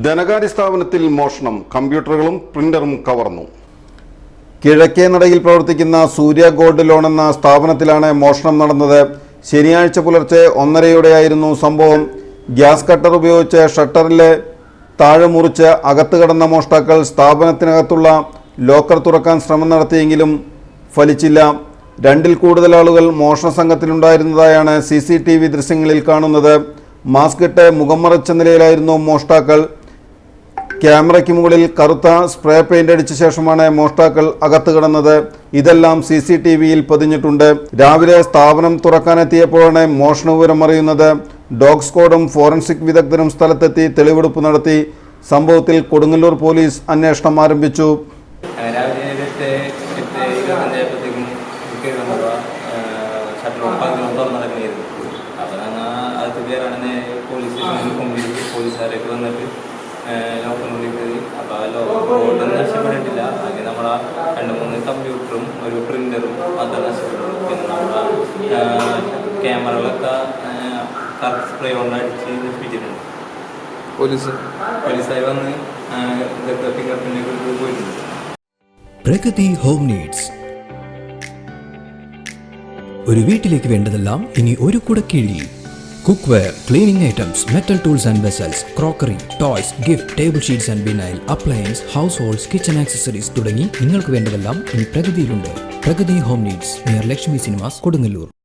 ധനകാര്യ സ്ഥാപനത്തിൽ മോഷണം, കമ്പ്യൂട്ടറുകളും പ്രിന്ററും കവർന്നു. കിഴക്കേനടയിൽ പ്രവർത്തിക്കുന്ന സൂര്യ ഗോൾഡ് ലോൺ എന്ന സ്ഥാപനത്തിലാണ് മോഷണം നടന്നത്. ശനിയാഴ്ച പുലർച്ചെ 1:30യോടെയായിരുന്നു സംഭവം. ഗ്യാസ് കട്ടർ ഉപയോഗിച്ച് ഷട്ടറിലെ താഴെ മുറിച്ച് അകത്ത് കടന്ന മോഷ്ടാക്കൾ സ്ഥാപനത്തിനകത്തുള്ള ലോക്കർ തുറക്കാൻ ശ്രമം നടത്തിയെങ്കിലും ഫലിച്ചില്ല. 2-ൽ കൂടുതൽ ആളുകൾ മോഷണ സംഘത്തിലുണ്ടായിരുന്നതായാണ് CCTV ദൃശ്യങ്ങളിൽ കാണുന്നത്. മാസ്ക് ഇട്ട് മുഖം മറച്ച നിലയിലായിരുന്നു മോഷ്ടാക്കൾ. ക്യാമറയ്ക്ക് മുകളിൽ കറുത്ത സ്പ്രേ പെയിന്റ് അടിച്ച ശേഷമാണ് മോഷ്ടാക്കൾ അകത്ത് കടന്നത്. ഇതെല്ലാം CCTVയിൽ പതിഞ്ഞിട്ടുണ്ട്. രാവിലെ സ്ഥാപനം തുറക്കാനെത്തിയപ്പോഴാണ് മോഷണ വിവരം അറിയുന്നത്. ഡോഗ് സ്ക്വാഡും ഫോറൻസിക് വിദഗ്ധരും സ്ഥലത്തെത്തി തെളിവെടുപ്പ് നടത്തി. സംഭവത്തിൽ കൊടുങ്ങല്ലൂർ പോലീസ് അന്വേഷണം ആരംഭിച്ചു. പോലീസുകാരൊക്കെ വന്നിട്ട് ലോക്കറിനുള്ളിൽ കയറി. അപ്പോൾ ആ ലോക്കർ നഷ്ടപ്പെട്ടിട്ടില്ല. അങ്ങനെ നമ്മളെ 2-3 കമ്പ്യൂട്ടറും ഒരു പ്രിന്ററും അത് നഷ്ടപ്പെട്ടു. പിന്നെ നമ്മളെ ക്യാമറകളൊക്കെ കറക്റ്റ് സ്പ്രേ കൊണ്ട് അടിച്ച് നശിപ്പിച്ചിട്ടുണ്ട്. പോലീസുകാർ വന്ന് ഇതൊക്കെ ഫിംഗർ പ്രിന്റിലേക്ക് പോയിട്ടുണ്ട്. Pragati home needs. ഒരു വീട്ടിലേക്ക് വേണ്ടതെല്ലാം ഇനി ഒരു കുടക്കീഴിൽ. Cookware, cleaning items, metal tools and vessels, crockery, toys, gift, table sheets and vinyl, appliance, households, kitchen accessories തുടങ്ങി നിങ്ങൾക്ക് വേണ്ടതെല്ലാം ഇനി പ്രഗതിയിലുണ്ട്. Pragathi home needs, near Lakshmi cinemas, Kodungallur.